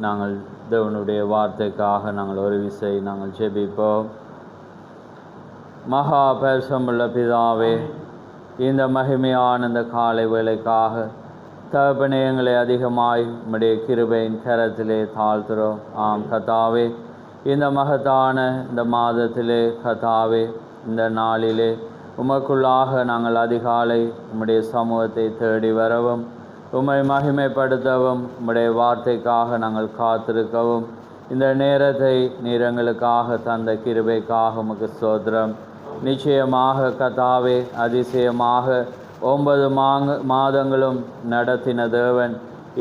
நாங்கள் தேவனுடைய வார்த்தைக்காக நாங்கள் ஒரு விசை நாங்கள் ஜெபிப்போம். மகா பரிசுத்தமுள்ள பிதாவே, இந்த மகிமையான இந்த காலை வேளைக்காக தகப்பனே எங்களை அதிகமாய் உம்முடைய கிருபையின் கரத்திலே தாழ்த்துகிறோம். ஆம் கர்த்தாவே, இந்த மகத்தான இந்த மாதத்திலே கர்த்தாவே, இந்த நாளிலே உமக்குள்ளாக நாங்கள் அதிகாலை உம்முடைய சமூகத்தை தேடி வரவும், உம்மை மகிமைப்படுத்தவும், உம்முடைய வார்த்தைக்காக நாங்கள் காத்திருக்கவும், இந்த நேரத்தை நீர் எங்களுக்காக தந்த கிருபைக்காக உமக்கு ஸ்தோத்திரம். நிச்சயமாக கர்த்தாவே, அதிசயமாக 9 மாதங்களும் நடத்தின தேவன்,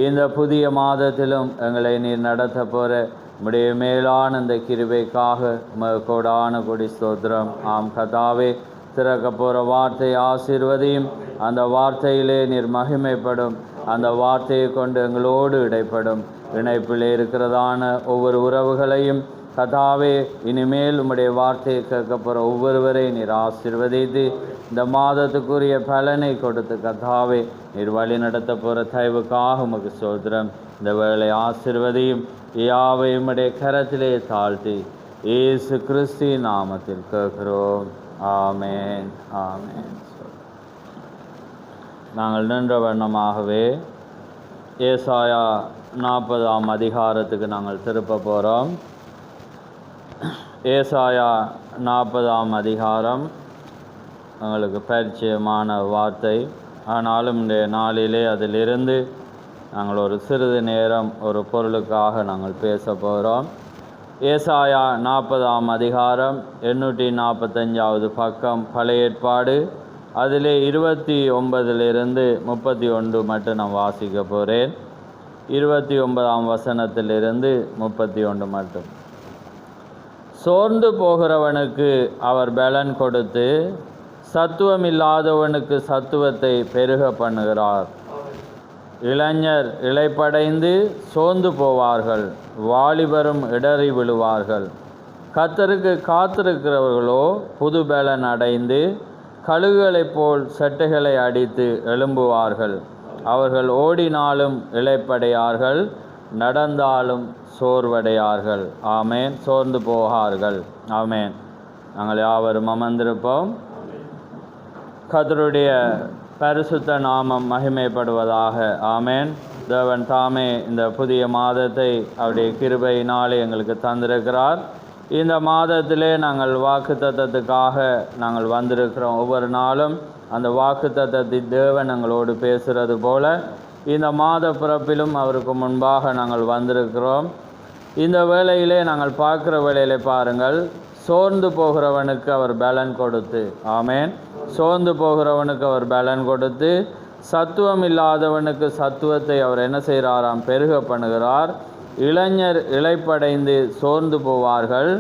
இந்த புதிய மாதத்திலும் எங்களை நீர் நடத்த போகிற உம்முடைய மேலான இந்த கிருபைக்காக உமக்கு கோடான கொடி ஸ்தோத்திரம். ஆம் கர்த்தாவே, திறக்க போகிற வார்த்தை ஆசீர்வதியும், அந்த வார்த்தையிலே நீர் மகிமைப்படும், அந்த வார்த்தையை கொண்டு எங்களோடு இடைப்படும். இணைப்பில் இருக்கிறதான ஒவ்வொரு உறவுகளையும் கர்த்தாவே, இனிமேல் உம்முடைய வார்த்தையை கேட்க போகிற ஒவ்வொருவரையும் நீர் ஆசீர்வதித்து இந்த மாதத்துக்குரிய பலனை கொடுத்து கர்த்தாவே நீர் வழி நடத்த போகிற தயவுக்காக உமக்கு ஸ்தோத்திரம். இந்த வேளை ஆசீர்வதியும் யாவை உம்முடைய கரத்திலே தாழ்த்தி இயேசு கிறிஸ்து நாமத்தில் கேட்கிறோம். ஆமேன், ஆமேன். நாங்கள் நின்ற வண்ணமாகவே ஏசாயா 40ஆம் அதிகாரத்துக்கு நாங்கள் திருப்ப போகிறோம். ஏசாயா 40ஆம் அதிகாரம் எங்களுக்கு பரிச்சயமான வார்த்தை, ஆனாலும் இந்த நாளிலே அதிலிருந்து நாங்கள் ஒரு சிறிது நேரம் ஒரு பொருளுக்காக நாங்கள் பேச போகிறோம். ஏசாயா 40ஆம் அதிகாரம் 845வது பக்கம், பழைய ஏற்பாடு. அதிலே 29லிருந்து 31 மட்டும் நான் வாசிக்க போகிறேன். 29ஆம் வசனத்திலிருந்து 31 மட்டும். சோர்ந்து போகிறவனுக்கு அவர் பலன் கொடுத்து சத்துவமில்லாதவனுக்கு சத்துவத்தை பெருக பண்ணுகிறார். இளைஞர் இளைப்படைந்து சோர்ந்து போவார்கள், வாலிபரும் இடறி விழுவார்கள். கர்த்தருக்கு காத்திருக்கிறவர்களோ புது பலன் அடைந்து கழுகுகளைப் போல் செட்டைகளை அடித்து எழும்புவார்கள். அவர்கள் ஓடினாலும் இளைப்படையார்கள், நடந்தாலும் சோர்வடையார்கள். ஆமேன். சோர்ந்து போகார்கள். ஆமேன். நாங்கள் யாவரும் அமர்ந்திருப்போம். கர்த்தருடைய பரிசுத்த நாமம் மகிமைப்படுவதாக. ஆமேன். தேவன் தாமே இந்த புதிய மாதத்தை அவருடைய கிருபையினாலே எங்களுக்கு தந்திருக்கிறார். இந்த மாதத்திலே நாங்கள் வாக்குத்தத்தத்துக்காக நாங்கள் வந்திருக்கிறோம். ஒவ்வொரு நாளும் அந்த வாக்குத்தத்தத்தை தேவன் எங்களோடு பேசுகிறது போல இந்த மாத பிறப்பிலும் அவருக்கு முன்பாக நாங்கள் வந்திருக்கிறோம். இந்த வேளையிலே நாங்கள் பார்க்குற வேளையிலே பாருங்கள், சோர்ந்து போகிறவனுக்கு அவர் பலன் கொடுத்து, ஆமேன், சோர்ந்து போகிறவனுக்கு அவர் பலன் கொடுத்து சத்துவம் இல்லாதவனுக்கு சத்துவத்தை அவர் என்ன செய்கிறாராம்? பெருக பண்ணுகிறார். இளைஞர் இளைப்படைந்து சோர்ந்து போவார்கள்,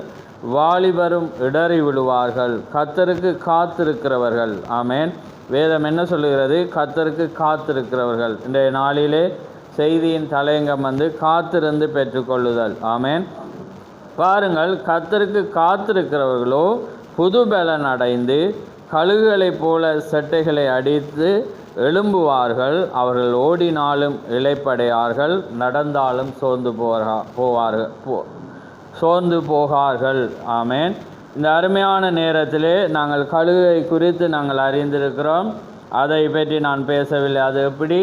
வாலிபரும் இடறி விழுவார்கள். கர்த்தருக்கு காத்திருக்கிறவர்கள். ஆமேன். வேதம் என்ன சொல்லுகிறது? கர்த்தருக்கு காத்திருக்கிறவர்கள். இன்றைய நாளிலே செய்தியின் தலையங்கம் காத்திருந்து பெற்றுக்கொள்ளுதல். ஆமேன். பாருங்கள், கர்த்தருக்கு காத்திருக்கிறவர்களோ புது பலன் அடைந்து கழுகுகளைப் போல செட்டைகளை அடித்து எழும்புவார்கள். அவர்கள் ஓடினாலும் இளைப்படையார்கள், நடந்தாலும் சோர்ந்து போகார்கள். ஆமேன். இந்த அருமையான நேரத்திலே நாங்கள் கழுகை குறித்து நாங்கள் அறிந்திருக்கிறோம். அதை பற்றி நான் பேசவில்லை. அது எப்படி?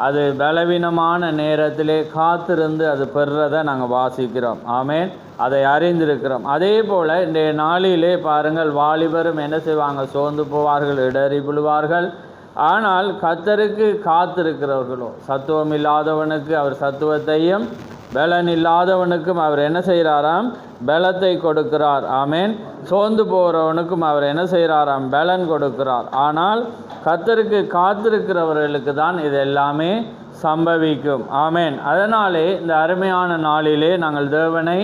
அது பலவீனமான நேரத்திலே காத்திருந்து அது பெறுறதை நாங்கள் வாசிக்கிறோம். ஆமேன். அதை அறிந்திருக்கிறோம். அதே போல் இன்றைய நாளிலே பாருங்கள், வாலிபரும் என்ன செய்வாங்க? சோர்ந்து போவார்கள், இடறி விழுவார்கள். ஆனால் கர்த்தருக்கு காத்திருக்கிறவர்களோ, சத்துவம் இல்லாதவனுக்கு அவர் சத்துவத்தையும் பலன் இல்லாதவனுக்கும் அவர் என்ன செய்கிறாராம்? பலத்தை கொடுக்கிறார். ஆமேன். சோர்ந்து போகிறவனுக்கும் அவர் என்ன செய்கிறாராம்? பலன் கொடுக்கிறார். ஆனால் கர்த்தருக்கு காத்திருக்கிறவர்களுக்கு தான் இது எல்லாமே சம்பவிக்கும். ஆமேன். அதனாலே இந்த அருமையான நாளிலே நாங்கள் தேவனை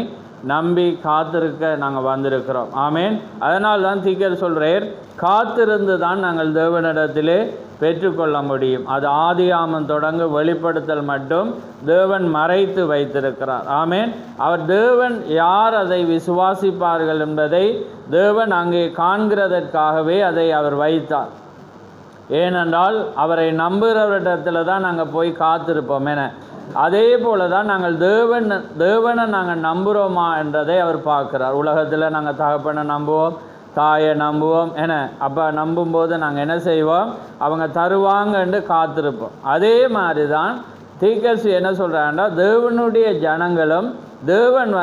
நம்பி காத்திருக்க நாங்கள் வந்திருக்கிறோம். ஆமேன். அதனால் தான் தீக்கர் சொல்கிறேன், காத்திருந்து தான் நாங்கள் தேவனிடத்திலே பெற்றுக்கொள்ள முடியும். அது ஆதியாமம் தொடங்க வெளிப்படுத்தல் மட்டும் தேவன் மறைத்து வைத்திருக்கிறார். ஆமேன். அவர் தேவன் யார் அதை விசுவாசிப்பார்கள் என்பதை தேவன் அங்கே காண்கிறதற்காகவே அதை அவர் வைத்தார். ஏனென்றால் அவரை நம்புகிறவரிடத்தில் தான் நாங்கள் போய் காத்திருப்போம். என அதே போல தான் நாங்கள் தேவனை நாங்கள் நம்புகிறோமா என்றதை அவர் பார்க்குறார். உலகத்தில் நாங்கள் தகப்பனை நம்புவோம், தாயை நம்புவோம் என அப்போ நம்பும்போது நாங்கள் என்ன செய்வோம், அவங்க தருவாங்கன்னு காத்திருப்போம். அதே மாதிரி தான் தீர்க்கதரிசி என்ன சொல்கிறாங்கன்னா, தேவனுடைய ஜனங்களும் தேவன்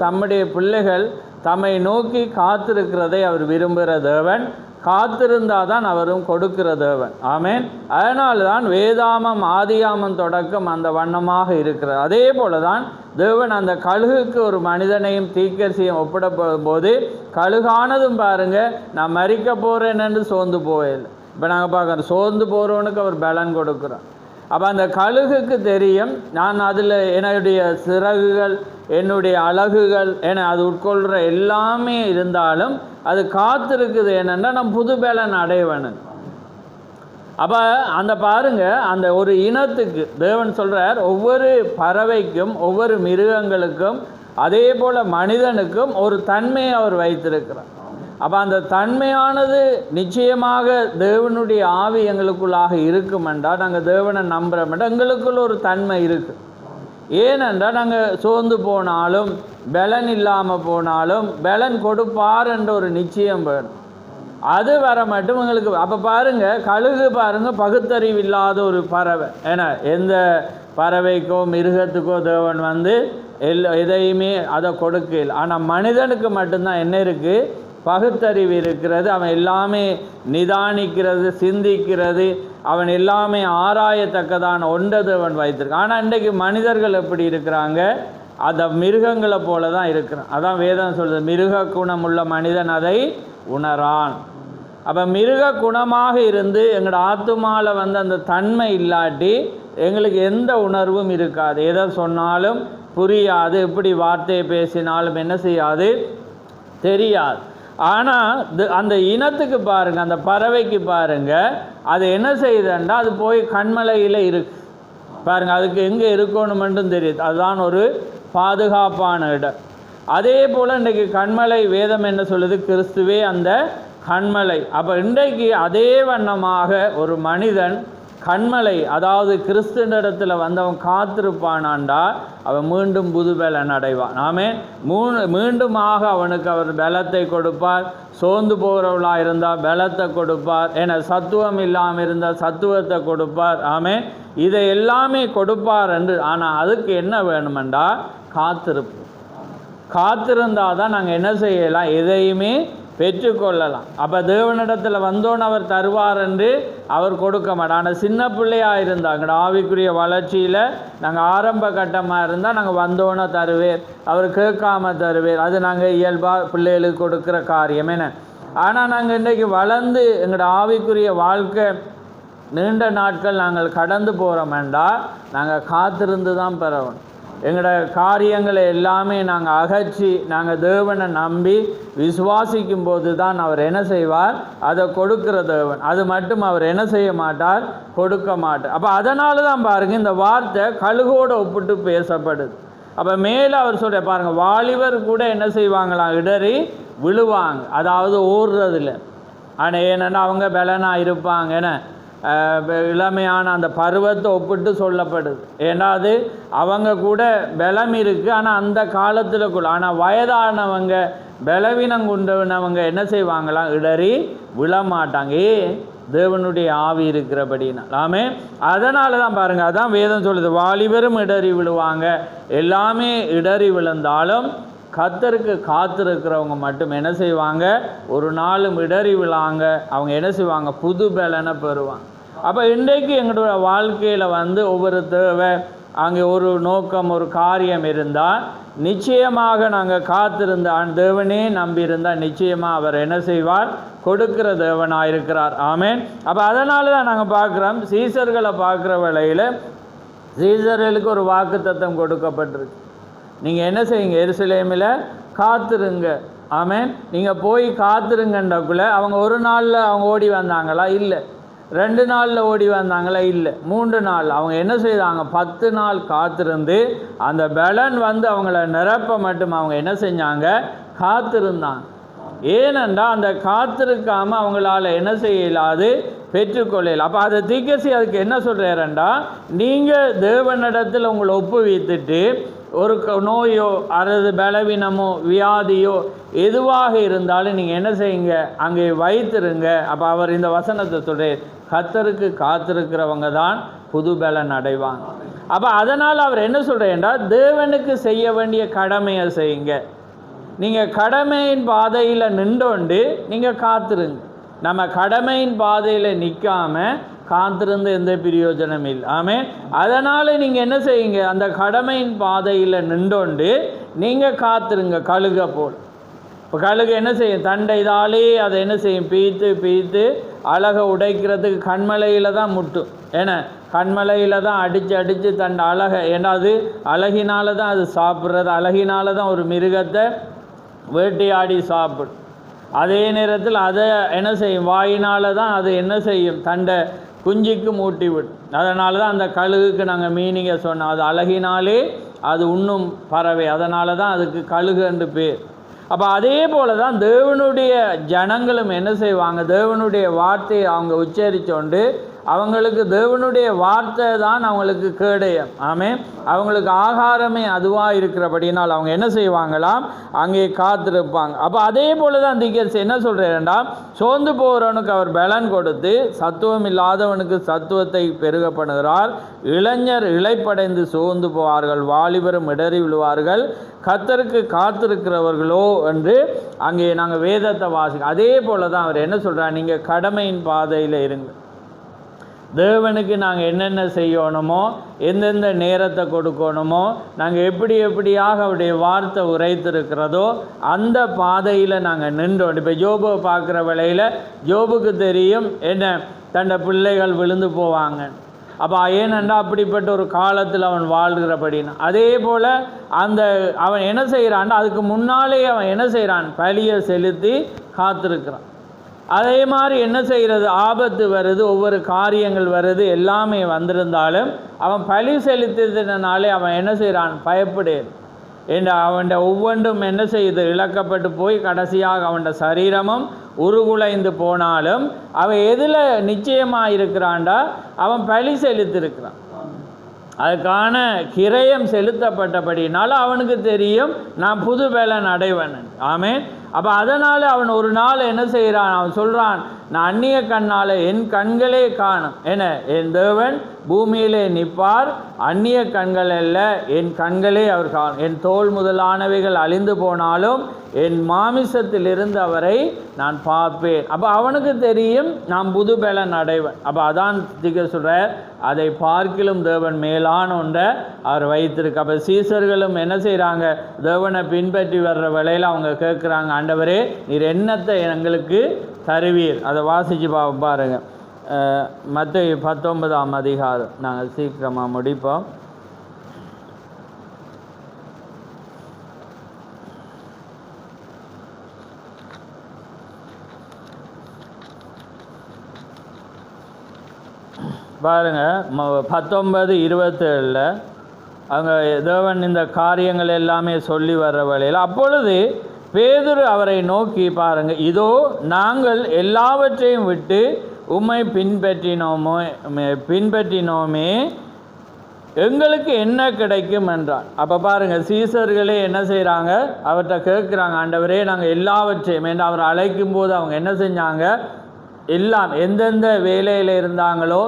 தம்முடைய பிள்ளைகள் தம்மை நோக்கி காத்திருக்கிறதை அவர் விரும்புகிற தேவன், காத்திருந்தால் தான் அவரும் கொடுக்கிற தேவன். ஆமேன். அதனால தான் வேதாமம் ஆதியாமம் தொடக்கம் அந்த வண்ணமாக இருக்கிறது. அதே போல தான் தேவன் அந்த கழுகுக்கு ஒரு மனிதனையும் தீர்க்கதரிசியும் ஒப்பிடப்படும் போது, கழுகானதும் பாருங்கள், நான் மரிக்க போகிறேன்னு சோர்ந்து போயில்லை. இப்போ நாங்கள் பார்க்குறோம், சோர்ந்து போகிறவனுக்கு அவர் பலன் கொடுக்குறோம். அப்போ அந்த கழுகுக்கு தெரியும், நான் அதில் என்னுடைய சிறகுகள், என்னுடைய அழகுகள் என அது உட்கொள்கிற எல்லாமே இருந்தாலும் அது காத்திருக்குது என்னென்னா நான் புது பலன் அடைவேன். அப்போ அந்த பாருங்கள், அந்த ஒரு இனத்துக்கு தேவன் சொல்கிறார், ஒவ்வொரு பறவைக்கும் ஒவ்வொரு மிருகங்களுக்கும் அதே போல் மனிதனுக்கும் ஒரு தன்மையை அவர் வைத்திருக்கிறார். அப்போ அந்த தன்மையானது நிச்சயமாக தேவனுடைய ஆவி எங்களுக்குள்ளாக இருக்குமென்றால் நாங்கள் தேவனை நம்புகிறோம்னா எங்களுக்குள்ள ஒரு தன்மை இருக்குது. ஏனென்றால் நாங்கள் சோர்ந்து போனாலும் பலன் இல்லாமல் போனாலும் பலன் கொடுப்பார் என்ற ஒரு நிச்சயம் வேணும். அது வர மட்டும் எங்களுக்கு. அப்போ பாருங்கள், கழுகு பாருங்கள், பகுத்தறிவு இல்லாத ஒரு பறவை. ஏன்னா எந்த பறவைக்கோ மிருகத்துக்கோ தேவன் எதையுமே அதை கொடுக்கல. ஆனால் மனிதனுக்கு மட்டும்தான் என்ன இருக்குது, பகுத்தறிவு இருக்கிறது. அவன் எல்லாமே நிதானிக்கிறது, சிந்திக்கிறது, அவன் எல்லாமே ஆராயத்தக்கதான ஒன்றை தேவன் வைத்திருக்கான். ஆனால் இன்றைக்கு மனிதர்கள் எப்படி இருக்கிறாங்க, அந்த மிருகங்களை போல தான் இருக்கிறான். அதான் வேதம் சொல்கிறது, மிருக குணமுள்ள மனிதன் அதை உணரான். அப்போ மிருக குணமாக இருந்து எங்களோட ஆத்துமாவில் அந்த தன்மை இல்லாட்டி எங்களுக்கு எந்த உணர்வும் இருக்காது. எதை சொன்னாலும் புரியாது, எப்படி வார்த்தையை பேசினாலும் என்ன செய்யாது, தெரியாது. ஆனால் அந்த இனத்துக்கு பாருங்கள், அந்த பறவைக்கு பாருங்கள், அது என்ன செய்யுதுன்னா அது போய் கண்மலையில் இருக்கு பாருங்கள், அதுக்கு எங்கே இருக்கணுமென்றும் தெரியுது. அதுதான் ஒரு பாதுகாப்பான இடம். அதே போல் இன்றைக்கு கண்மலை வேதம் என்ன சொல்லுது, கிறிஸ்துவே அந்த கண்மலை. அப்போ இன்றைக்கு அதே வண்ணமாக ஒரு மனிதன் கண்மலை, அதாவது கிறிஸ்துவினிடத்தில் அவன் காத்திருப்பானாண்டா அவன் மீண்டும் புது பலன் அடைவான். மீண்டுமாக அவனுக்கு அவர் பலத்தை கொடுப்பார். சோர்ந்து போகிறவளாக இருந்தால் பலத்தை கொடுப்பார். என சத்துவம் இல்லாமல் இருந்தால் சத்துவத்தை கொடுப்பார். இதை எல்லாமே கொடுப்பார் என்று. ஆனால் அதுக்கு என்ன வேணுமெண்டா காத்திருப்பு. காத்திருந்தால் தான் நாங்கள் என்ன செய்யலாம், எதையுமே பெற்றுக்கொள்ளலாம். அப்போ தேவனிடத்தில் வந்தோன்னு அவர் தருவார் என்று அவர் கொடுக்க மாட்டார். ஆனால் சின்ன பிள்ளையாக இருந்தால் எங்களோட ஆவிக்குரிய வளர்ச்சியில் நாங்கள் ஆரம்ப கட்டமாக இருந்தால் நாங்கள் வந்தோன்னே தருவேர், அவர் கேட்காம தருவேர். அது நாங்கள் இயல்பாக பிள்ளைகளுக்கு கொடுக்குற காரியம் என்ன. ஆனால் நாங்கள் இன்றைக்கு வளர்ந்து எங்களோட ஆவிக்குரிய வாழ்க்கை நீண்ட நாட்கள் நாங்கள் கடந்து போகிறோமெண்டா நாங்கள் காத்திருந்து தான் பெறணும். எங்களோட காரியங்களை எல்லாமே நாங்கள் அகற்றி நாங்கள் தேவனை நம்பி விசுவாசிக்கும் போது தான் அவர் என்ன செய்வார், அதை கொடுக்கிற தேவன். அது மட்டும் அவர் என்ன செய்ய மாட்டார், கொடுக்க மாட்டார். அப்போ அதனால தான் பாருங்கள், இந்த வார்த்தை கழுகோடு ஒப்பிட்டு பேசப்படுது. அப்போ மேலே அவர் சொல்ல பாருங்கள், வாலிபர் கூட என்ன செய்வாங்களாம், இடறி விழுவாங்க, அதாவது ஓடுறதில்ல. ஆனால் ஏன்னா அவங்க பலனாக இருப்பாங்க. ஏன்னா இளமையான அந்த பருவத்தை ஒப்பிட்டு சொல்லப்படுது. ஏன்னா அது அவங்க கூட பலம் இருக்குது, ஆனால் அந்த காலத்தில் கூட. ஆனால் வயதானவங்க பலவீனம் கொண்டவங்க என்ன செய்வாங்களாம், இடறி விழமாட்டாங்க. தேவனுடைய ஆவி இருக்கிறபடினா. அதனால தான் பாருங்கள், அதான் வேதம் சொல்லுது, வாலிபரும் இடறி விழுவாங்க. எல்லாமே இடறி விழுந்தாலும் கர்த்தருக்கு காத்திருக்கிறவங்க மட்டும் என்ன செய்வாங்க, ஒரு நாளும் இடறி விழாங்க. அவங்க என்ன செய்வாங்க, புது பலனை பெறுவாங்க. அப்போ இன்றைக்கு எங்களோட வாழ்க்கையில் ஒவ்வொரு தேவை, அங்கே ஒரு நோக்கம், ஒரு காரியம் இருந்தால் நிச்சயமாக நாங்கள் காத்திருந்த தேவனே நம்பியிருந்தால் நிச்சயமாக அவர் என்ன செய்வார், கொடுக்கிற தேவனாக இருக்கிறார். ஆமேன். அப்போ அதனால தான் நாங்கள் பார்க்குறோம், சீசர்களை பார்க்குற வேளையில் சீசர்களுக்கு ஒரு வாக்குத்தத்தம் கொடுக்கப்பட்டிருக்கு. நீங்கள் என்ன செய்யுங்க, எருசலேமில் காத்திருங்க. ஆமேன். நீங்கள் போய் காத்திருங்கன்றக்குள்ளே அவங்க ஒரு நாளில் அவங்க ஓடி வந்தாங்களா, இல்லை. 2 நாளில் ஓடி வந்தாங்களா, இல்லை. 3 நாள். அவங்க என்ன செய்தாங்க, 10 நாள் காத்திருந்து அந்த பலன் அவங்கள நிரப்ப மட்டும் அவங்க என்ன செஞ்சாங்க, காத்திருந்தாங்க. ஏனென்றால் அந்த காத்திருக்காமல் அவங்களால என்ன செய்யலாது பெற்றுக்கொள்ளல. அப்போ அதை தீர்க்கசி அதுக்கு என்ன சொல்கிறாருண்டா, நீங்கள் தேவனிடத்தில் உங்களை ஒப்புவித்துட்டு ஒரு நோயோ அல்லது பலவீனமோ வியாதியோ எதுவாக இருந்தாலும் நீங்கள் என்ன செய்யுங்க, அங்கே வைத்திருங்க. அப்போ அவர் இந்த வசனத்தை சொல்கிறார், கர்த்தருக்கு காத்திருக்கிறவங்க தான் புது பலன் அடைவாங்க. அப்போ அதனால் அவர் என்ன சொல்கிறேன்டா, தேவனுக்கு செய்ய வேண்டிய கடமையை செய்யுங்க. நீங்கள் கடமையின் பாதையில் நின்றோண்டு நீங்கள் காத்திருங்க. நம்ம கடமையின் பாதையில் நிற்காம காத்திருந்து எந்த பிரயோஜனம் இல்லை. ஆமென். அதனால் நீங்கள் என்ன செய்யுங்க, அந்த கடமையின் பாதையில் நின்றோண்டு நீங்கள் காத்திருங்க. கழுகை போல். இப்போ கழுகு என்ன செய்யும், தண்டைதாலே அதை என்ன செய்யும், பீத்து அழகை உடைக்கிறதுக்கு கண்மலையில் தான் முட்டும். ஏன்னா கண்மலையில் தான் அடித்து தன் அழகை, ஏன்னா அது அழகினால தான் அது சாப்பிட்றது, அழகினால தான் ஒரு மிருகத்தை வேட்டையாடி சாப்பிடும். அதே நேரத்தில் அதை என்ன செய்யும், வாயினால் தான் அது என்ன செய்யும், தண்டை குஞ்சிக்கு மூட்டி விடும். அதனால தான் அந்த கழுகுக்கு நாங்கள் மீனிங்கை சொன்னோம், அது அழகினாலே அது உண்ணும் பறவை, அதனால தான் அதுக்கு கழுகு என்று பேர். அப்போ அதே போல தான் தேவனுடைய ஜனங்களும் என்ன செய்வாங்க, தேவனுடைய வார்த்தையை அவங்க உச்சரித்தோண்டு அவங்களுக்கு தேவனுடைய வார்த்தை தான் அவங்களுக்கு கேடயம். ஆமென். அவங்களுக்கு ஆகாரமே அதுவாக இருக்கிறபடினால் அவங்க என்ன செய்வாங்களாம், அங்கே காத்திருப்பாங்க. அப்போ அதே போல தான் தீர்க்கதரிசி என்ன சொல்கிறேன்டா, சோர்ந்து போகிறவனுக்கு அவர் பலன் கொடுத்து சத்துவம் இல்லாதவனுக்கு சத்துவத்தை பெருக பண்ணுகிறார். இளைஞர் இளைப்படைந்து சோர்ந்து போவார்கள், வாலிபரும் இடறி விழுவார்கள், கர்த்தருக்கு காத்திருக்கிறவர்களோ என்று அங்கே நாங்கள் வேதத்தை வாசிக்கிறோம். அதே போல தான் அவர் என்ன சொல்கிறார், நீங்கள் கடமையின் பாதையில் இருங்க. தேவனுக்கு நாங்கள் என்னென்ன செய்யணுமோ, எந்தெந்த நேரத்தை கொடுக்கணுமோ, நாங்கள் எப்படியாக அவருடைய வார்த்தை உரைத்திருக்கிறதோ அந்த பாதையில் நாங்கள் நின்றோம். இப்போ ஜோபை பார்க்குற வேளையில் ஜோபுக்கு தெரியும் என்ன, தன்னை பிள்ளைகள் விழுந்து போவாங்க. அப்போ ஏனென்றா அப்படிப்பட்ட ஒரு காலத்தில் அவன் வாழ்கிறபடினா, அதே போல் அந்த அவன் என்ன செய்கிறான், அதுக்கு முன்னாலே அவன் என்ன செய்கிறான், பலியை செலுத்தி காத்திருக்கிறான். அதே மாதிரி என்ன செய்கிறது, ஆபத்து வருது, ஒவ்வொரு காரியங்கள் வருது, எல்லாமே வந்திருந்தாலும் அவன் பலி செலுத்தினாலே அவன் என்ன செய்கிறான், பயப்படேன். ஏன்னா அவன் ஒவ்வொன்றும் என்ன செய்யுது, இழக்கப்பட்டு போய் கடைசியாக அவன் சரீரமும் உருகுலைந்து போனாலும் அவன் எதில் நிச்சயமாக இருக்கிறான்டா, அவன் பலி செலுத்திருக்கிறான். அதுக்கான கிரயம் செலுத்தப்பட்டபடினால அவனுக்கு தெரியும் நான் புது பலன் அடைவன். ஆமென். அப்போ அதனால் அவன் ஒரு நாள் என்ன செய்கிறான், அவன் சொல்கிறான், நான் அந்நிய கண்ணால் என் கண்களே காணும். என்ன, என் தேவன் பூமியிலே நிற்பார், அந்நிய கண்கள் அல்ல, என் கண்களே அவர் காணும். என் தோல் முதலானவைகள் அழிந்து போனாலும் என் மாமிசத்திலிருந்து அவரை நான் பார்ப்பேன். அப்போ அவனுக்கு தெரியும் நான் புது பலன் அடைவன். அப்போ அதான் சொல்கிறார், அதை பார்க்கிலும் தேவன் மேலான ஒன்றை அவர் வைத்திருக்கு. அப்போ சீசர்களும் என்ன செய்கிறாங்க, தேவனை பின்பற்றி வர்ற வேளையில் அவங்க கேட்குறாங்க, ஆண்டவரே நீர் என்னத்தை எங்களுக்கு தருவீர். அதை வாசித்து பாருங்கள். மத்தேயு 19ஆம் அதிகாரம், நாங்கள் சீக்கிரமாக முடிப்போம். பாருங்கள் 19:27 அவங்க தேவன் இந்த காரியங்கள் எல்லாமே சொல்லி வர்ற வழியில், அப்பொழுது பேதுரு அவரை நோக்கி, பாருங்கள், இதோ நாங்கள் எல்லாவற்றையும் விட்டு உம்மை பின்பற்றினோமே எங்களுக்கு என்ன கிடைக்கும் என்றார். அப்போ பாருங்கள், சீசர்களே என்ன செய்கிறாங்க, அவர்கிட்ட கேட்குறாங்க, ஆண்டவரே நாங்கள் எல்லாவற்றையும், என்று அவர் அழைக்கும் போது அவங்க என்ன செஞ்சாங்க, எல்லாம் எந்தெந்த வேலையில் இருந்தாங்களோ,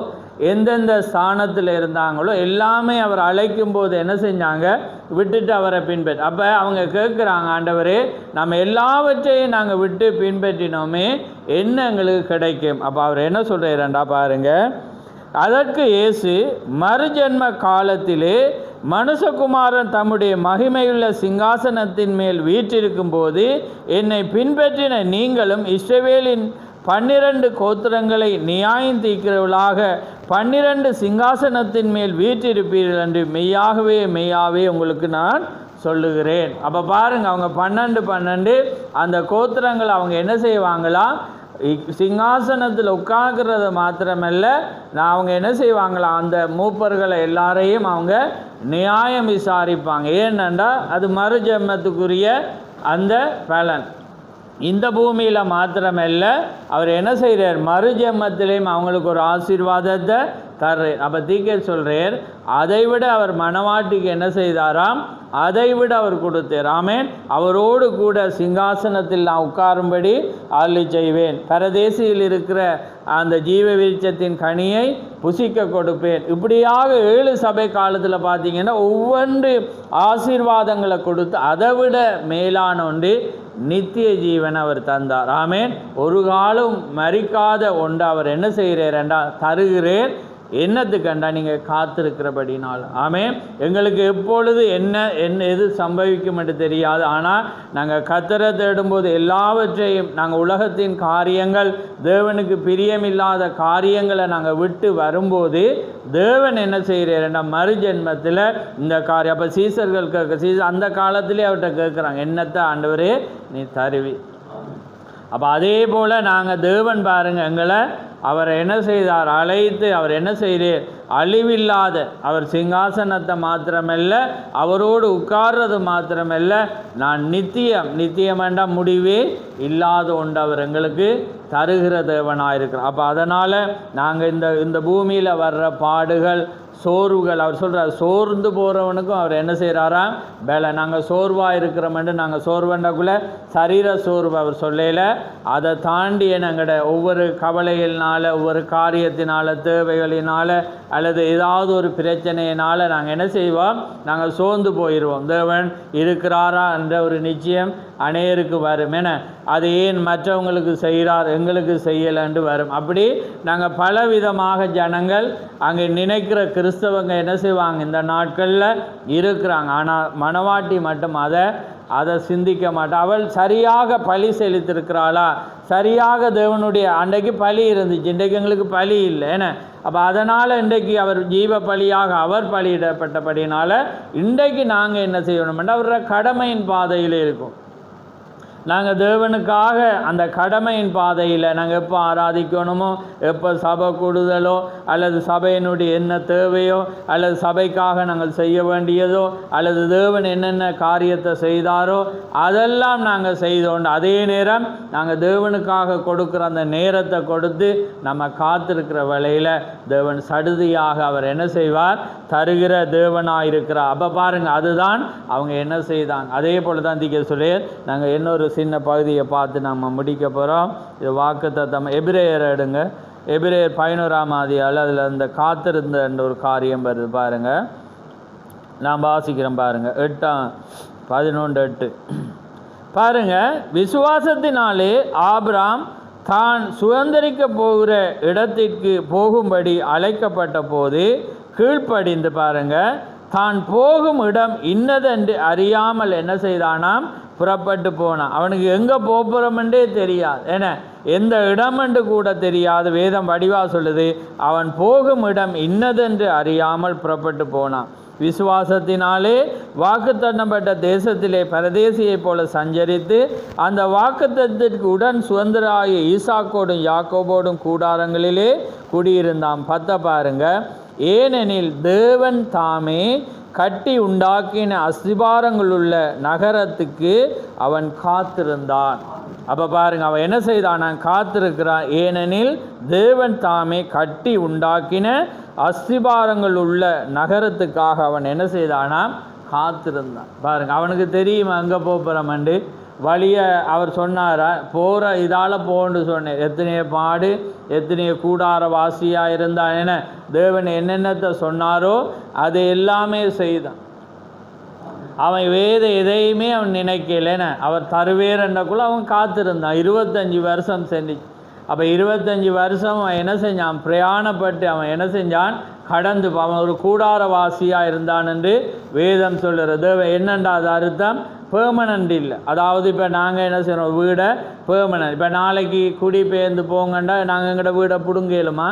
எந்தெந்த ஸ்தானத்தில் இருந்தாங்களோ எல்லாமே அவர் அழைக்கும் போது என்ன செஞ்சாங்க, விட்டுட்டு அவரை பின்பற்றி. அப்போ அவங்க கேட்குறாங்க, ஆண்டவரே நம்ம எல்லாவற்றையும் நாங்கள் விட்டு பின்பற்றினோமே என்ன எங்களுக்கு கிடைக்கும். அப்போ அவர் என்ன சொல்கிறாருண்டா பாருங்கள், அதற்கு இயேசு, மறுஜென்ம காலத்திலே மனுஷகுமாரன் தம்முடைய மகிமையுள்ள சிங்காசனத்தின் மேல் வீற்றிருக்கும் போது என்னை பின்பற்றின நீங்களும் இஸ்ரவேலின் 12 கோத்திரங்களை நியாயம் தீர்க்கிறவர்களாக 12 சிங்காசனத்தின் மேல் வீற்றிருப்பீர்கள் என்று மெய்யாகவே உங்களுக்கு நான் சொல்லுகிறேன். அப்போ பாருங்கள், அவங்க 12 அந்த கோத்திரங்கள் அவங்க என்ன செய்வாங்களாம், சிங்காசனத்தில் உட்கார்கிறது மாத்திரமல்ல, அவங்க என்ன செய்வாங்களாம், அந்த மூப்பர்களை எல்லாரையும் அவங்க நியாயம் விசாரிப்பாங்க. ஏனென்றா அது மறுஜென்மத்துக்குரிய அந்த பலன். இந்த பூமியில் மாத்திரமல்ல, அவர் என்ன செய்கிறார், மறுஜென்மத்திலையும் அவங்களுக்கு ஒரு ஆசீர்வாதத்தை தர்றார். அப்போ தீக்கே சொல்கிறார், அதை விட அவர் மணவாட்டிக்கு என்ன செய்தாராம், அதை விட அவர் கொடுத்தார். ஆமேன். அவரோடு கூட சிங்காசனத்தில் நான் உட்காரும்படி அருளி செய்வேன், பரதேசியில் இருக்கிற அந்த ஜீவ விருட்சத்தின் கனியை புசிக்க கொடுப்பேன். இப்படியாக 7 சபை காலத்தில் பார்த்தீங்கன்னா ஒவ்வொன்று ஆசீர்வாதங்களை கொடுத்து அதை விட மேலான ஒன்று நித்திய ஜீவன் அவர் தந்தார். ஆமேன். ஒரு காலம் மரிக்காத ஒன்று அவர் என்ன செய்கிறார் என்றால் தருகிறேன். என்னத்துக்கண்டா நீங்கள் காத்திருக்கிறபடினால். ஆமேன். எங்களுக்கு எப்பொழுது என்ன எது சம்பவிக்கும் என்று தெரியாது. ஆனால் நாங்கள் கர்த்தரை தேடும்போது எல்லாவற்றையும் நாங்கள் உலகத்தின் காரியங்கள், தேவனுக்கு பிரியமில்லாத காரியங்களை நாங்கள் விட்டு வரும்போது தேவன் என்ன செய்கிறாருன்னா மறுஜென்மத்தில் இந்த காரியம். அப்போ சீசர்கள் அந்த காலத்திலே அவர்கிட்ட கேட்குறாங்க, என்னத்தை ஆண்டவரே நீ தருவி. அப்போ அதே போல் நாங்கள் தேவன் பாருங்கள் எங்களை அவரை என்ன செய்தார், அழைத்து அவர் என்ன செய்கிறார், அழிவில்லாத அவர் சிங்காசனத்தை மாத்திரமல்ல, அவரோடு உட்கார்றது மாத்திரமல்ல, நான் நித்தியம் வேண்டாம் முடிவே இல்லாத ஒன்று அவர் எங்களுக்கு தருகிற தேவனாக இருக்கிறோம். அப்போ அதனால் நாங்கள் இந்த பூமியில் வர்ற பாடுகள், சோர்வுகள், அவர் சொல்கிறார் சோர்ந்து போகிறவனுக்கும் அவர் என்ன செய்கிறாராம், வேலை. நாங்கள் சோர்வாக இருக்கிறோமென்று நாங்கள் சோர்வண்டக்குள்ளே சரீர சோர்வு அவர் சொல்லல, அதை தாண்டி எங்கள்ட ஒவ்வொரு கவலையினால், ஒவ்வொரு காரியத்தினால், தேவைகளினால் அல்லது ஏதாவது ஒரு பிரச்சனையினால் நாங்கள் என்ன செய்வோம், நாங்கள் சோர்ந்து போயிடுவோம். தேவன் இருக்கிறாரா என்ற ஒரு நிச்சயம் அநேருக்கு வரும். என அது ஏன் மற்றவங்களுக்கு செய்கிறார் எங்களுக்கு செய்யலைன்னு வரும். அப்படி நாங்கள் பலவிதமாக ஜனங்கள் அங்கே நினைக்கிற கிறிஸ்தவங்க என்ன செய்வாங்க, இந்த நாட்களில் இருக்கிறாங்க. ஆனால் மணவாட்டி மட்டும் அதை சிந்திக்க மாட்டாள். அவள் சரியாக பலி செலுத்திருக்கிறாளா, சரியாக தேவனுடைய அன்றைக்கு பலி இருந்துச்சு, இன்றைக்கு எங்களுக்கு பலி இல்லை. ஏன்னா அப்போ அதனால் இன்றைக்கு அவர் ஜீவ பலியாக அவர் பலியிடப்பட்டபடினால இன்றைக்கு நாங்கள் என்ன செய்யணும்னா அவரோட கடமையின் பாதையில் இருக்கும். நாங்கள் தேவனுக்காக அந்த கடமையின் பாதையில் நாங்கள் எப்போ ஆராதிக்கணுமோ, எப்போ சபை கூடுதலோ அல்லது சபையினுடைய என்ன தேவையோ அல்லது சபைக்காக நாங்கள் செய்ய வேண்டியதோ அல்லது தேவன் என்னென்ன காரியத்தை செய்தாரோ அதெல்லாம் நாங்கள் செய்தோண்டு அதே நேரம் நாங்கள் தேவனுக்காக கொடுக்குற அந்த நேரத்தை கொடுத்து நம்ம காத்திருக்கிற வேளையில் தேவன் சடுதியாக அவர் என்ன செய்வார், தருகிற தேவனாக இருக்கிறார். அப்போ பாருங்கள், அதுதான் அவங்க என்ன செய்தாங்க. அதே போல் தான் தீக்க சொல்லி நாங்கள் இன்னொரு சின்ன பகுதியை பார்த்து நம்ம முடிக்க போகிறோம். இது வாக்குத்தத்தம். எபிரேயர் எடுங்க, எபிரேயர் 11ஆம் அதிகாரம், அதில் அந்த காத்திருந்த என்ற ஒரு காரியம் வருது பாருங்கள். நான் வாசிக்கிறேன் பாருங்கள், 8:11 பாருங்கள். விசுவாசத்தினாலே ஆபிரகாம் தான் சுதந்திரிக்க போகிற இடத்திற்கு போகும்படி அழைக்கப்பட்ட போது கீழ்ப்படிந்து பாருங்கள், தான் போகும் இடம் இன்னதென்று அறியாமல் என்ன செய்தானாம், புறப்பட்டு போனான். அவனுக்கு எங்கே போகிறோமென்றே தெரியாது, ஏன்னா எந்த இடமென்று கூட தெரியாது. வேதம் வடிவா சொல்லுது, அவன் போகும் இடம் இன்னதென்று அறியாமல் புறப்பட்டு போனான். விசுவாசத்தினாலே வாக்குத்தத்தப்பட்ட தேசத்திலே பரதேசியைப் போல சஞ்சரித்து அந்த வாக்குத்தத்திற்கு உடன் சுதந்திராய ஈசாக்கோடும் யாக்கோபோடும் கூடாரங்களிலே குடியிருந்தான். பாருங்க, ஏனெனில் தேவன் தாமே கட்டி உண்டாக்கின அஸ்திபாரங்களுள்ள நகரத்துக்கு அவன் காத்திருந்தான். அப்போ பாருங்க, அவன் என்ன செய்தான், காத்திருக்கிறான். ஏனெனில் தேவன் தாமே கட்டி உண்டாக்கின அஸ்திபாரங்கள் உள்ள நகரத்துக்காக அவன் என்ன செய்தானா, காத்திருந்தான். பாருங்க, அவனுக்கு தெரியுமா அங்கே போகிறோம்ண்டு வழியை அவர் சொன்னாரா, போகிற இதால் போன்னு சொன்னேன். எத்தனையோ பாடு, எத்தனையோ கூடார வாசியாக இருந்தான். என தேவன் என்னென்னத்தை சொன்னாரோ அது எல்லாமே செய்தான். அவன் எதையுமே அவன் நினைக்கலன்னு அவர் தருவேறக்குள்ள அவன் காத்திருந்தான். 25 வருஷம் செஞ்சிச்சு. அப்போ 25 வருஷம் அவன் என்ன செஞ்சான், பிரயாணப்பட்டு அவன் என்ன செஞ்சான், கடந்து அவன் ஒரு கூடாரவாசியாக இருந்தான் என்று வேதம் சொல்லுறது. என்னண்டா அது அர்த்தம், பெர்மனண்ட் இல்லை. அதாவது இப்போ நாங்கள் என்ன செய்யணும், வீடை பெர்மனண்ட், இப்போ நாளைக்கு குடி பெயர்ந்து போங்கண்டா நாங்கள் எங்களோட வீடை பிடுங்கலுமா,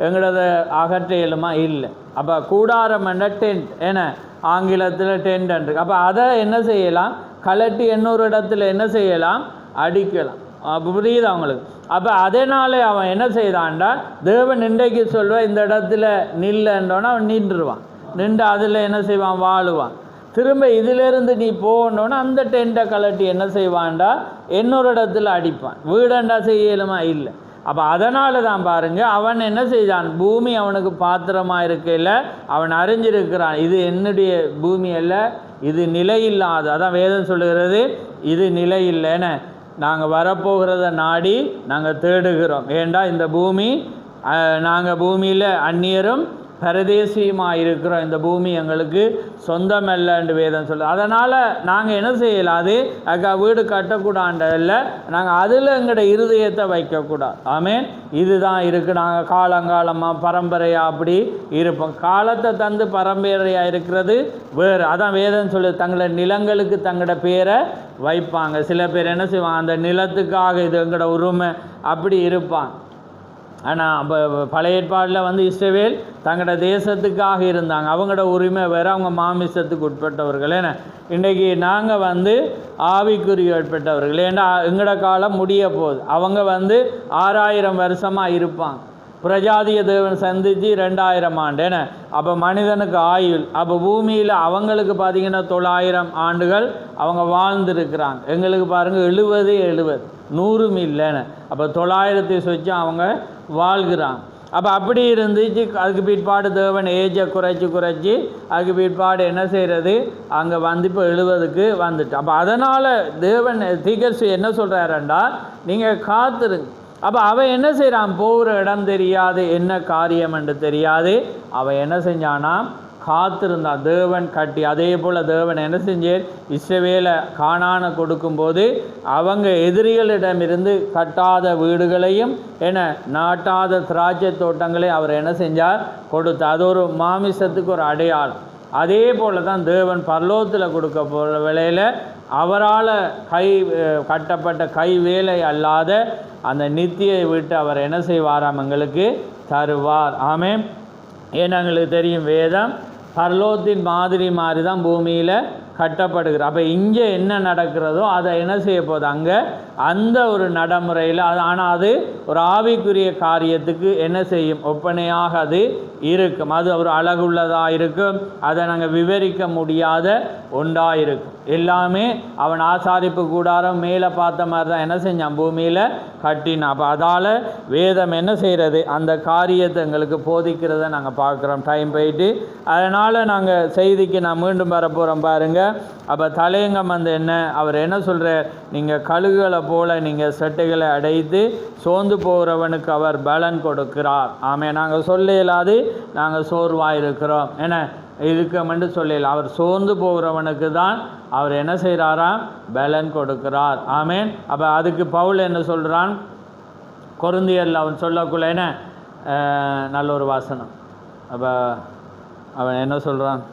எங்களோட அகற்றையிலுமா, இல்லை. அப்போ கூடாரம் என்ற டென்ட், ஏன்னா ஆங்கிலத்தில் டென்ட் இருக்கு. அப்போ அதை என்ன செய்யலாம், கலட்டி இன்னொரு இடத்துல என்ன செய்யலாம், அடிக்கலாம். அப்போ புரியுது அவங்களுக்கு. அப்போ அதனாலே அவன் என்ன செய்தான்டா, தேவன் இன்றைக்கு சொல்லுவான் இந்த இடத்துல நில்லுன்றோன்னா அவன் நின்றுவான். நின்று அதில் என்ன செய்வான், வாழுவான். திரும்ப இதிலிருந்து நீ போகணுன்னு அந்த டென்ட்டை கலட்டி என்ன செய்வான்டா இன்னொரு இடத்துல அடிப்பான். வீடண்டா செய்யலுமா இல்லை. அப்போ அதனால தான் பாருங்கள், அவன் என்ன செய்தான், பூமி அவனுக்கு பாத்திரமாக இருக்கையில் அவன் அறிஞ்சிருக்கிறான், இது என்னுடைய பூமி அல்ல, இது நிலையில்லாது. அதான் வேதம் சொல்லுகிறது, இது நிலை இல்லைன்னு. நாங்கள் வரப்போகிறத நாடி நாங்கள் தேடுகிறோம். ஏண்டா இந்த பூமி, நாங்கள் பூமியில் அந்நியரும் பரதேசியுமாக இருக்கிறோம், இந்த பூமி எங்களுக்கு சொந்தமல்லன்னு வேதம் சொல்லு. அதனால் நாங்கள் என்ன செய்யலாது, அக்கா வீடு கட்டக்கூடாண்டதில்ல, நாங்கள் அதில் எங்களோட இருதயத்தை வைக்கக்கூடாது. ஆமேன். இதுதான் இருக்குது. நாங்கள் காலங்காலமாக பரம்பரையாக அப்படி இருப்போம். காலத்தை தந்து பரம்பரையாக இருக்கிறது வேறு. அதான் வேதம் சொல்லு, தங்களோட நிலங்களுக்கு தங்களோட பேரை வைப்பாங்க. சில பேர் என்ன செய்வாங்க, அந்த நிலத்துக்காக இது எங்களோட உரிமை அப்படி இருப்பாங்க. ஆனால் அப்போ பழைய ஏற்பாடில் இஸ்ரவேல் தங்களோட தேசத்துக்காக இருந்தாங்க, அவங்களோட உரிமை வேறு, அவங்க மாமிசத்துக்கு உட்பட்டவர்கள். ஏன்னா இன்றைக்கி நாங்கள் ஆவிக்குரிய உட்பட்டவர்கள். ஏன்னா எங்களோட காலம் முடிய போகுது. அவங்க 6000 வருஷமாக இருப்பாங்க. பிரஜாதிய தேவன் சந்தித்து 2000 ஆண்டு. ஏன்னா அப்போ மனிதனுக்கு ஆயுள், அப்போ பூமியில் அவங்களுக்கு பார்த்திங்கன்னா 900 ஆண்டுகள் அவங்க வாழ்ந்துருக்கிறாங்க. எங்களுக்கு பாருங்கள் 70 100 இல்லைன்னு. அப்போ 900 வச்சு அவங்க வாழ்கிறாங்க. அப்போ அப்படி இருந்துச்சு. அதுக்கு பிற்பாடு தேவன் ஏஜை குறைச்சி அதுக்கு பிற்பாடு என்ன செய்கிறது, அங்கே இப்போ 70க்கு வந்துட்டு. அப்போ அதனால் தேவன் தீர்க்கதரிசி என்ன சொல்கிறாருண்டா, நீங்கள் காத்துருங்க. அப்போ அவன் என்ன செய்கிறான், போகிற இடம் தெரியாது, என்ன காரியம் என்று தெரியாது. அவன் என்ன செஞ்சானா, காத்திருந்தான். தேவன் கட்டி. அதே போல் தேவன் என்ன செஞ்சார், இஸ்ரவேலை கானானை கொடுக்கும்போது அவங்க எதிரிகளிடமிருந்து கட்டாத வீடுகளையும் என்ன நாட்டாத திராட்சை தோட்டங்களையும் அவர் என்ன செஞ்சார், கொடுத்தார். அது ஒரு மாமிசத்துக்கு ஒரு அடையாளம். அதே போல் தான் தேவன் பரலோகத்தில் கொடுக்க போகிற வேளையில் அவரால் கட்டப்பட்ட கை வேலை அல்லாத அந்த நித்தியை விட்டு அவர் என்ன செய்வாராம், எங்களுக்கு தருவார். ஆமென். ஏன்னா எங்களுக்கு தெரியும், வேதம் பரலோகத்தின் மாதிரி தான் பூமியில் கட்டப்படுகிற. அப்போ இங்கே என்ன நடக்கிறதோ அதை என்ன செய்ய போகுது, அங்கே அந்த ஒரு நடைமுறையில் அது. ஆனால் அது ஒரு ஆவிக்குரிய காரியத்துக்கு என்ன செய்யும், ஒப்பனையாக அது இருக்கும். அது ஒரு அழகுள்ளதாக இருக்கும். அதை நாங்கள் விவரிக்க முடியாத ஒன்றாக இருக்கும். எல்லாமே அவன் ஆசாரிப்பு கூடாரம் மேலே பார்த்த மாதிரி தான் என்ன செஞ்சான், பூமியில் கட்டினான். அப்போ அதால் வேதம் என்ன செய்கிறது, அந்த காரியத்தை எங்களுக்கு போதிக்கிறத நாங்கள் பார்க்குறோம். டைம் போயிட்டு அதனால் நாங்கள் செய்திக்கு நான் மீண்டும் வரப்போகிறோம் பாருங்கள். அப்போ தலையங்கம் என்ன, அவர் என்ன சொல்கிறார், நீங்கள் கழுகுகளை போல் நீங்கள் செட்டைகளை அடைத்து சோர்ந்து போகிறவனுக்கு அவர் பலன் கொடுக்கிறார். ஆமாம். நாங்கள் சொல்ல இயலாது, நாங்கள் சோர்வாக இருக்கிறோம், ஏன்னா இருக்கமென்று சொல்லல. அவர் சோர்ந்து போகிறவனுக்கு தான் அவர் என்ன செய்கிறாராம், பலன் கொடுக்கிறார். ஆமேன். அப்போ அதுக்கு பவுல் என்ன சொல்கிறான், கொரிந்தியரில் அவன் சொல்லக்குள்ள என்ன நல்ல ஒரு வாசனம். அப்போ அவன் என்ன சொல்கிறான்,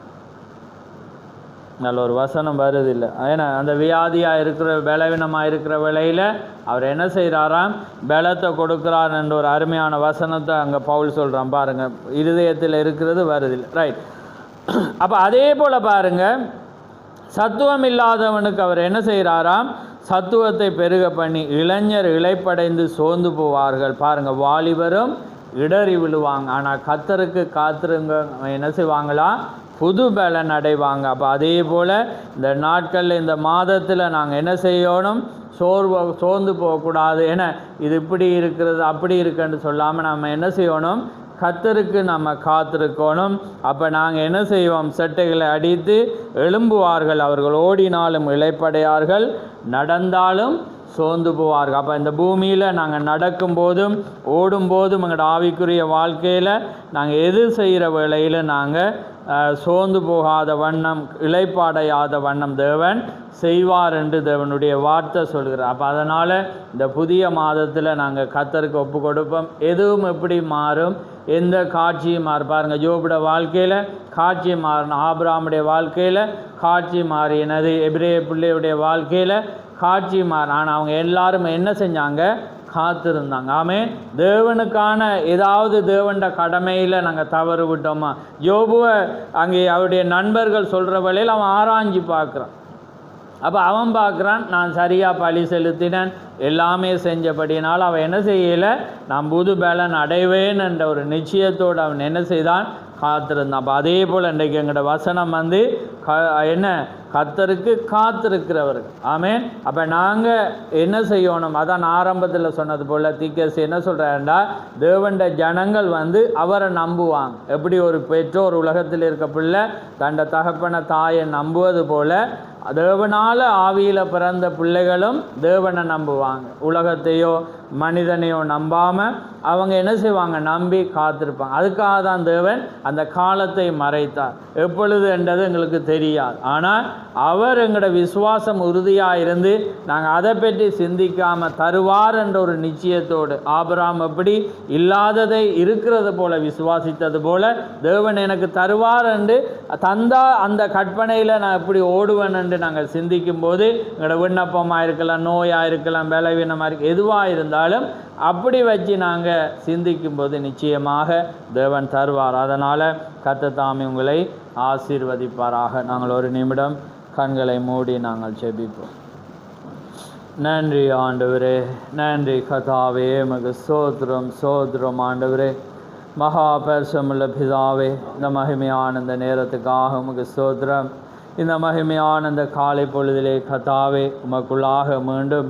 நல்ல ஒரு வசனம் வருதில்லை. ஏன்னா அந்த வியாதியாக இருக்கிற பலவீனமாக இருக்கிற வேளையில் அவர் என்ன செய்கிறாராம், பலத்தை கொடுக்குறார் என்ற ஒரு அருமையான வசனத்தை அங்கே பவுல் சொல்கிறான் பாருங்கள். இருதயத்தில் இருக்கிறது வருதில்லை. ரைட். அப்போ அதே போல் பாருங்கள், சத்துவம் இல்லாதவனுக்கு அவர் என்ன செய்கிறாராம், சத்துவத்தை பெருக பண்ணி இளைஞர் இளைப்படைந்து சோர்ந்து போவார்கள். பாருங்கள், வாலிபரும் இடறி விழுவாங்க. ஆனால் கர்த்தருக்கு காத்திருங்க என்ன செய்வாங்களா, புது பலன் அடைவாங்க. அப்போ அதே போல் இந்த நாட்களில் இந்த மாதத்தில் நாங்கள் என்ன செய்யணும், சோர்ந்து போகக்கூடாது. ஏன்னா இது இப்படி இருக்கிறது அப்படி இருக்குன்னு சொல்லாமல் நம்ம என்ன செய்யணும், கர்த்தருக்கு நம்ம காத்திருக்கணும். அப்போ நாங்கள் என்ன செய்வோம், செட்டைகளை அடித்து எழும்புவார்கள், அவர்கள் ஓடினாலும் இளைப்படையார்கள், நடந்தாலும் சோர்ந்து போவார்கள். அப்போ இந்த பூமியில் நாங்கள் நடக்கும்போதும் ஓடும்போதும் எங்களோட ஆவிக்குரிய வாழ்க்கையில் நாங்கள் எது செய்கிற வேளையில் நாங்கள் சோர்ந்து போகாத வண்ணம் இளைப்பாடையாத வண்ணம் தேவன் செய்வார் என்று தேவனுடைய வார்த்தை சொல்கிறார். அப்போ அதனால் இந்த புதிய மாதத்தில் நாங்கள் கர்த்தருக்கு ஒப்பு கொடுப்போம். எதுவும் எப்படி மாறும், எந்த காட்சியும் மாறு. பாருங்கள், யோபுடைய வாழ்க்கையில் காட்சி மாறின, ஆபிரகாமுடைய வாழ்க்கையில் காட்சி மாறினது, எபிரேய பிள்ளையுடைய வாழ்க்கையில் காட்சி மாறின. ஆனால் அவங்க எல்லாரும் என்ன செஞ்சாங்க, காத்திருந்தாங்க. ஆமென். தேவனுக்கான ஏதாவது தேவண்ட கடமையில் நாங்கள் தவறு விட்டோமா? யோபுவை அங்கே அவருடைய நண்பர்கள் சொல்கிற வேளையில் அவன் ஆராய்ஞ்சு பார்க்குறான். அப்போ அவன் பார்க்குறான், நான் சரியாக பழி செலுத்தினேன், எல்லாமே செஞ்சபடினால் அவன் என்ன செய்யலை, நான் புது பலன் அடைவேன் என்ற ஒரு நிச்சயத்தோடு அவன் என்ன செய்தான், காத்திருந்தான். அப்போ அதே போல் இன்றைக்கு எங்களோட வசனம் என்ன கர்த்தருக்கு காத்திருக்கிறவர்கள். ஆமென். அப்போ நாங்கள் என்ன செய்யணும்? அதான் ஆரம்பத்தில் சொன்னது போல் தீர்க்கதரிசி என்ன சொல்கிறாருண்டா, தேவண்ட ஜனங்கள் அவரை நம்புவாங்க. எப்படி ஒரு பெற்றோர் உலகத்தில் இருக்க பிள்ளை தண்ட தகப்பன தாயை நம்புவது போல தேவனால் ஆவியில் பிறந்த பிள்ளைகளும் தேவனை நம்புவாங்க. உலகத்தையோ மனிதனையோ நம்பாமல் அவங்க என்ன செய்வாங்க? நம்பி காத்திருப்பாங்க. அதுக்காக தான் தேவன் அந்த காலத்தை மறைத்தார். எப்பொழுது என்றது எங்களுக்கு தெரியாது. ஆனால் அவர் எங்களோட விசுவாசம் உறுதியாக இருந்து நாங்கள் அதை பற்றி சிந்திக்காமல் தருவார் என்ற ஒரு நிச்சயத்தோடு, ஆபிரகாம் எப்படி இல்லாததை இருக்கிறது போல விசுவாசித்தது போல தேவன் எனக்கு தருவார் என்று தந்தா அந்த கற்பனையில் நான் எப்படி ஓடுவேன் என்று நாங்கள் சிந்திக்கும் போது எங்களோட விண்ணப்பமாக இருக்கலாம், நோயாக இருக்கலாம், பலவீனமாக இருக்க எதுவாக இருந்தாலும் அப்படி வச்சு நாங்கள் சிந்திக்கும் போது நிச்சயமாக தேவன் தருவார். அதனால் கர்த்தர் தாமே உங்களை ஆசீர்வதிப்பாராக. நாங்கள் ஒரு நிமிடம் கண்களை மூடி நாங்கள் ஜெபிப்போம். நன்றி ஆண்டவரே, நன்றி கர்த்தாவே, உமக்கு ஸ்தோத்திரம் ஸ்தோத்திரம் ஆண்டவரே. மகா பரிசுத்தமுள்ள பிதாவே, இந்த மகிமையான இந்த நேரத்துக்காக உமக்கு ஸ்தோத்திரம். இந்த மகிமையான இந்த காலை பொழுதிலே கர்த்தாவே உமக்குள்ளாக மீண்டும்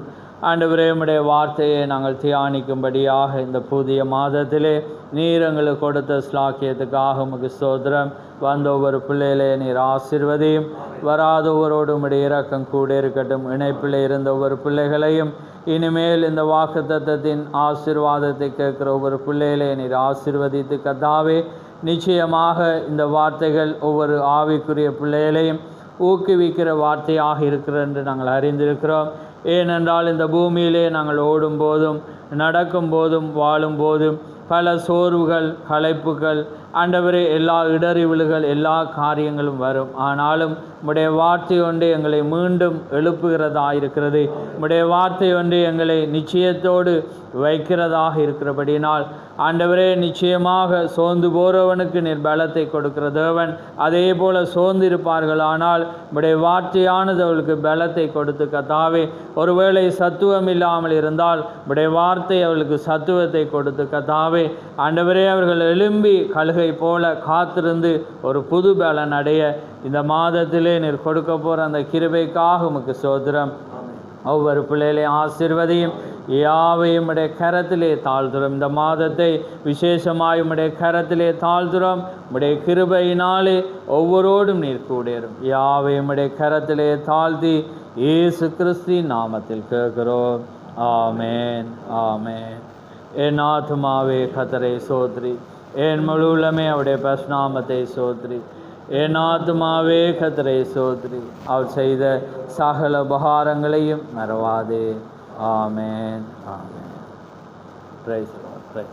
ஆண்டவரே உம்முடைய வார்த்தையை நாங்கள் தியானிக்கும்படியாக இந்த புதிய மாதத்திலே நீர் எங்களுக்கு கொடுத்த ஸ்லாக்கியத்துக்காக உமக்கு ஸ்தோத்திரம். வந்த ஒவ்வொரு பிள்ளைகளே நீர் ஆசீர்வதியும், வராத ஒவ்வொருவரோடு உம்முடைய இரக்கம் கூட இருக்கட்டும். இணைப்பில் இருந்த ஒவ்வொரு பிள்ளைகளையும் இனிமேல் இந்த வாக்குத்தத்தத்தின் ஆசீர்வாதத்தை கேட்குற ஒவ்வொரு பிள்ளைகளே நீர் ஆசீர்வதித்து கர்த்தாவே நிச்சயமாக இந்த வார்த்தைகள் ஒவ்வொரு ஆவிக்குரிய பிள்ளைகளையும் ஊக்குவிக்கிற வார்த்தையாக இருக்கிறது என்று நாங்கள் அறிந்திருக்கிறோம். ஏனென்றால் இந்த பூமியிலே நாங்கள் ஓடும் போதும் நடக்கும் போதும் வாழும் போதும் பல சோர்வுகள், களைப்புகள், ஆண்டவரே எல்லா இடறிவுகள், எல்லா காரியங்களும் வரும். ஆனாலும் உம்முடைய வார்த்தை ஒன்று எங்களை மீண்டும் எழுப்புகிறதா இருக்கிறது. உம்முடைய வார்த்தை ஒன்று எங்களை நிச்சயத்தோடு வைக்கிறதாக இருக்கிறபடினால் ஆண்டவரே நிச்சயமாக சோர்ந்து போகிறவனுக்கு நீர் பலத்தை கொடுக்கிற தேவன். அதே போல் சோர்ந்திருப்பார்கள் ஆனால் உம்முடைய வார்த்தையானது அவளுக்கு பலத்தை கொடுத்து கர்த்தாவே ஒருவேளை சத்துவம் இல்லாமல் இருந்தால் உம்முடைய வார்த்தை அவளுக்கு சத்துவத்தை கொடுத்து கர்த்தாவே ஆண்டவரே அவர்கள் எழும்பி கழுகை போல காத்திருந்து ஒரு புது பலன் அடைய இந்த மாதத்திலே நீர் கொடுக்க போகிற அந்த கிருபைக்காக உமக்கு ஸ்தோத்திரம். ஒவ்வொரு பிள்ளைகளையும் ஆசீர்வதியும், யாவையும் உடைய கரத்திலே தாழ்த்துறோம். இந்த மாதத்தை விசேஷமாய் உடைய கரத்திலே தாழ்த்துறோம். உடைய கிருபையினாலே ஒவ்வொருவரோடும் நீர் கூடேறும். யாவையும் உடைய கரத்திலே தாழ்த்தி இயேசு கிறிஸ்துவின் நாமத்தில் கேட்கிறோம். ஆமேன் ஆமேன். என் ஆத்துமாவே கர்த்தரை சோத்ரி, என் முழு உள்ளமே அவருடைய பரிசுநாமத்தை சோத்ரி. என் ஆத்துமாவே கர்த்தரை சோத்ரி, அவர் செய்த சகல உபகாரங்களையும் மறவாதே. ஆமேன் ஆமேன். Praise the Lord.